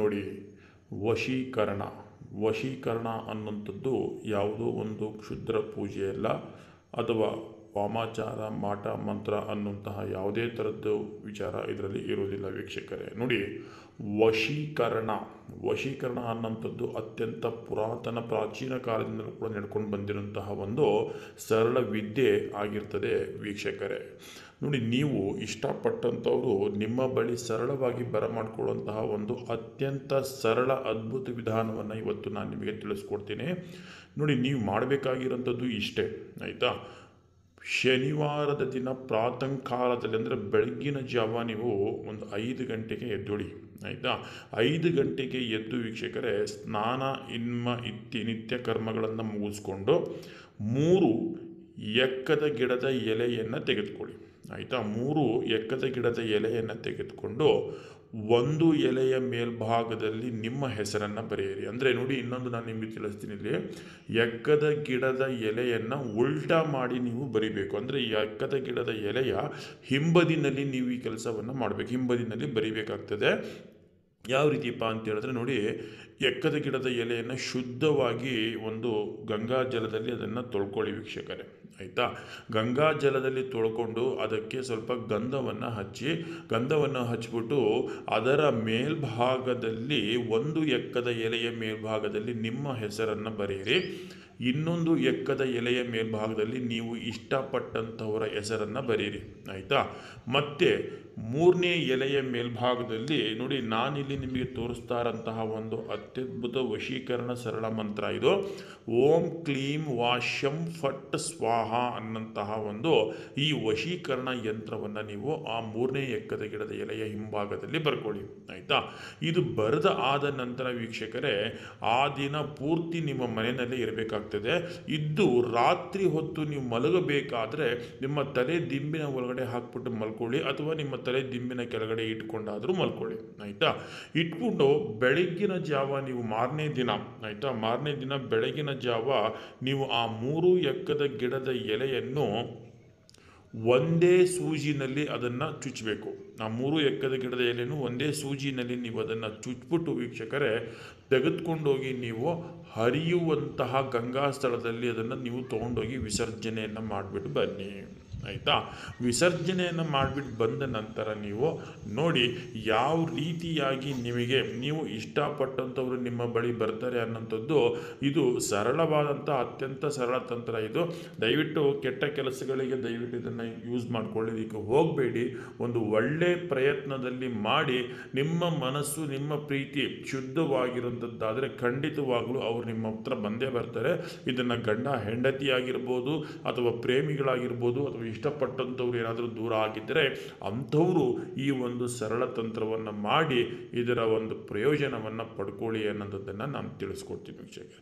ನೋಡಿ, ವಶೀಕರಣ ವಶೀಕರಣ ಅನ್ನುವಂಥದ್ದು ಯಾವುದೋ ಒಂದು ಕ್ಷುದ್ರ ಪೂಜೆಯಲ್ಲ, ಅಥವಾ ವಾಮಾಚಾರ ಮಾಟ ಮಂತ್ರ ಅನ್ನುವಂತಹ ಯಾವುದೇ ಥರದ್ದು ವಿಚಾರ ಇದರಲ್ಲಿ ಇರುವುದಿಲ್ಲ ವೀಕ್ಷಕರೇ. ನೋಡಿ, ವಶೀಕರಣ ಅನ್ನೋಂಥದ್ದು ಅತ್ಯಂತ ಪುರಾತನ ಪ್ರಾಚೀನ ಕಾಲದಿಂದಲೂ ಕೂಡ ನಡ್ಕೊಂಡು ಬಂದಿರುವಂತಹ ಒಂದು ಸರಳ ವಿದ್ಯೆ ಆಗಿರ್ತದೆ ವೀಕ್ಷಕರೇ. ನೋಡಿ, ನೀವು ಇಷ್ಟಪಟ್ಟಂಥವರು ನಿಮ್ಮ ಬಳಿ ಸರಳವಾಗಿ ಬರಮಾಡ್ಕೊಳ್ಳುವಂತಹ ಒಂದು ಅತ್ಯಂತ ಸರಳ ಅದ್ಭುತ ವಿಧಾನವನ್ನು ಇವತ್ತು ನಾನು ನಿಮಗೆ ತಿಳಿಸ್ಕೊಡ್ತೀನಿ. ನೋಡಿ, ನೀವು ಮಾಡಬೇಕಾಗಿರೋಂಥದ್ದು ಇಷ್ಟೇ, ಆಯಿತಾ. ಶನಿವಾರದ ದಿನ ಪ್ರಾತಃಕಾಲದಲ್ಲಿ ಅಂದರೆ ಬೆಳಗ್ಗಿನ ಜಾವ ನೀವು ಒಂದು 5 ಗಂಟೆಗೆ ಎದ್ದೊಳಿ, ಆಯಿತಾ. 5 ಗಂಟೆಗೆ ಎದ್ದು ವೀಕ್ಷಕರೇ, ಸ್ನಾನ ನಿತ್ಯ ಕರ್ಮಗಳನ್ನು ಮುಗಿಸ್ಕೊಂಡು 3 ಎಕ್ಕದ ಗಿಡದ ಎಲೆಯನ್ನು ತೆಗೆದುಕೊಳ್ಳಿ, ಆಯಿತಾ. 3 ಎಕ್ಕದ ಗಿಡದ ಎಲೆಯನ್ನು ತೆಗೆದುಕೊಂಡು ಒಂದು ಎಲೆಯ ಮೇಲ್ಭಾಗದಲ್ಲಿ ನಿಮ್ಮ ಹೆಸರನ್ನು ಬರೆಯಿರಿ. ಅಂದರೆ ನೋಡಿ, ಇನ್ನೊಂದು ನಾನು ನಿಮಗೆ ತಿಳಿಸ್ತೀನಿ. ಇಲ್ಲಿ ಎಕ್ಕದ ಗಿಡದ ಎಲೆಯನ್ನು ಉಲ್ಟಾ ಮಾಡಿ ನೀವು ಬರಿಬೇಕು. ಅಂದರೆ ಈ ಎಕ್ಕದ ಗಿಡದ ಎಲೆಯ ಹಿಂಬದಿನಲ್ಲಿ ನೀವು ಈ ಕೆಲಸವನ್ನು ಮಾಡಬೇಕು, ಹಿಂಬದಿನಲ್ಲಿ ಬರಿಬೇಕಾಗ್ತದೆ. ಯಾವ ರೀತಿಯಪ್ಪ ಅಂತ ಹೇಳಿದ್ರೆ, ನೋಡಿ, ಎಕ್ಕದ ಗಿಡದ ಎಲೆಯನ್ನು ಶುದ್ಧವಾಗಿ ಒಂದು ಗಂಗಾ ಜಲದಲ್ಲಿ ಅದನ್ನು ತೊಳ್ಕೊಳ್ಳಿ ವೀಕ್ಷಕರೇ, ಆಯಿತಾ. ಗಂಗಾ ಜಲದಲ್ಲಿ ತೊಳ್ಕೊಂಡು ಅದಕ್ಕೆ ಸ್ವಲ್ಪ ಗಂಧವನ್ನು ಹಚ್ಚಿಬಿಟ್ಟು ಅದರ ಮೇಲ್ಭಾಗದಲ್ಲಿ ಒಂದು ಎಕ್ಕದ ಎಲೆಯ ಮೇಲ್ಭಾಗದಲ್ಲಿ ನಿಮ್ಮ ಹೆಸರನ್ನು ಬರೆಯಿರಿ. ಇನ್ನೊಂದು ಎಕ್ಕದ ಎಲೆಯ ಮೇಲ್ಭಾಗದಲ್ಲಿ ನೀವು ಇಷ್ಟಪಟ್ಟಂಥವರ ಹೆಸರನ್ನು ಬರೀರಿ, ಆಯಿತಾ. ಮತ್ತು 3ನೇ ಎಲೆಯ ಮೇಲ್ಭಾಗದಲ್ಲಿ ನೋಡಿ, ನಾನಿಲ್ಲಿ ನಿಮಗೆ ತೋರಿಸ್ತಾ ಇರೋಂತಹ ಒಂದು ಅತ್ಯದ್ಭುತ ವಶೀಕರಣ ಸರಳ ಮಂತ್ರ ಇದು. ಓಂ ಕ್ಲೀಂ ವಾಶಂ ಫಟ್ ಸ್ವಾಹ ಅನ್ನಂತಹ ಒಂದು ಈ ವಶೀಕರಣ ಯಂತ್ರವನ್ನು ನೀವು ಆ 3ನೇ ಎಕ್ಕದ ಗಿಡದ ಎಲೆಯ ಹಿಂಭಾಗದಲ್ಲಿ ಬರ್ಕೊಳ್ಳಿ, ಆಯಿತಾ. ಇದು ಬರೆದ ಆದ ನಂತರ ವೀಕ್ಷಕರೇ, ಆ ದಿನ ಪೂರ್ತಿ ನಿಮ್ಮ ಮನೆಯಲ್ಲೇ ಇರಬೇಕಾಗ್ತದೆ. ಇದ್ದು ರಾತ್ರಿ ಹೊತ್ತು ನೀವು ಮಲಗಬೇಕಾದ್ರೆ ನಿಮ್ಮ ತಲೆ ದಿಂಬಿನ ಒಳಗಡೆ ಹಾಕ್ಬಿಟ್ಟು ಮಲ್ಕೊಳ್ಳಿ, ಅಥವಾ ನಿಮ್ಮ ತಲೆ ದಿಂಬಿನ ಕೆಳಗಡೆ ಇಟ್ಕೊಂಡಾದರೂ ಮಲ್ಕೊಳ್ಳಿ, ಆಯಿತಾ. ಇಟ್ಕೊಂಡು ಬೆಳಗ್ಗಿನ ಜಾವ ನೀವು ಮಾರನೇ ದಿನ, ಆಯಿತಾ, ಮಾರನೇ ದಿನ ಬೆಳಗಿನ ಜಾವ ನೀವು ಆ 3 ಎಕ್ಕದ ಗಿಡದ ಎಲೆಯನ್ನು ಒಂದೇ ಸೂಜಿನಲ್ಲಿ ಅದನ್ನು ಚುಚ್ಚಬೇಕು. ಆ 3 ಎಕ್ಕದ ಗಿಡದ ಎಲೆಯನ್ನು ಒಂದೇ ಸೂಜಿನಲ್ಲಿ ನೀವು ಅದನ್ನು ಚುಚ್ಚಿಬಿಟ್ಟು ವೀಕ್ಷಕರೇ, ತೆಗೆದುಕೊಂಡೋಗಿ ನೀವು ಹರಿಯುವಂತಹ ಗಂಗಾ ಸ್ಥಳದಲ್ಲಿ ಅದನ್ನು ನೀವು ತೊಗೊಂಡೋಗಿ ವಿಸರ್ಜನೆಯನ್ನು ಮಾಡಿಬಿಟ್ಟು ಬನ್ನಿ, ಆಯಿತಾ. ವಿಸರ್ಜನೆಯನ್ನು ಮಾಡಿಬಿಟ್ಟು ಬಂದ ನಂತರ ನೀವು ನೋಡಿ ಯಾವ ರೀತಿಯಾಗಿ ನೀವು ಇಷ್ಟಪಟ್ಟಂಥವ್ರು ನಿಮ್ಮ ಬಳಿ ಬರ್ತಾರೆ ಅನ್ನೋಂಥದ್ದು ಇದು ಸರಳವಾದಂಥ ಅತ್ಯಂತ ಸರಳ ತಂತ್ರ ಇದು. ದಯವಿಟ್ಟು ಕೆಟ್ಟ ಕೆಲಸಗಳಿಗೆ ದಯವಿಟ್ಟು ಇದನ್ನು ಯೂಸ್ ಮಾಡ್ಕೊಳ್ಳೋದಕ್ಕೆ ಹೋಗಬೇಡಿ. ಒಂದು ಒಳ್ಳೆ ಪ್ರಯತ್ನದಲ್ಲಿ ಮಾಡಿ ನಿಮ್ಮ ಮನಸ್ಸು ನಿಮ್ಮ ಪ್ರೀತಿ ಶುದ್ಧವಾಗಿರುವಂಥದ್ದಾದರೆ ಖಂಡಿತವಾಗಲೂ ಅವರು ನಿಮ್ಮ ಹತ್ರ ಬಂದೇ ಬರ್ತಾರೆ. ಇದನ್ನು ಗಂಡ ಹೆಂಡತಿ ಆಗಿರ್ಬೋದು, ಅಥವಾ ಪ್ರೇಮಿಗಳಾಗಿರ್ಬೋದು, ಅಥವಾ ಇಷ್ಟಪಟ್ಟಂಥವ್ರು ಏನಾದರೂ ದೂರ ಆಗಿದ್ದರೆ ಅಂಥವರು ಈ ಒಂದು ಸರಳ ತಂತ್ರವನ್ನು ಮಾಡಿ ಇದರ ಒಂದು ಪ್ರಯೋಜನವನ್ನು ಪಡ್ಕೊಳ್ಳಿ ಅನ್ನೋದನ್ನು ನಾನು ತಿಳಿಸ್ಕೊಡ್ತೀನಿ ವೀಕ್ಷಕರೇ.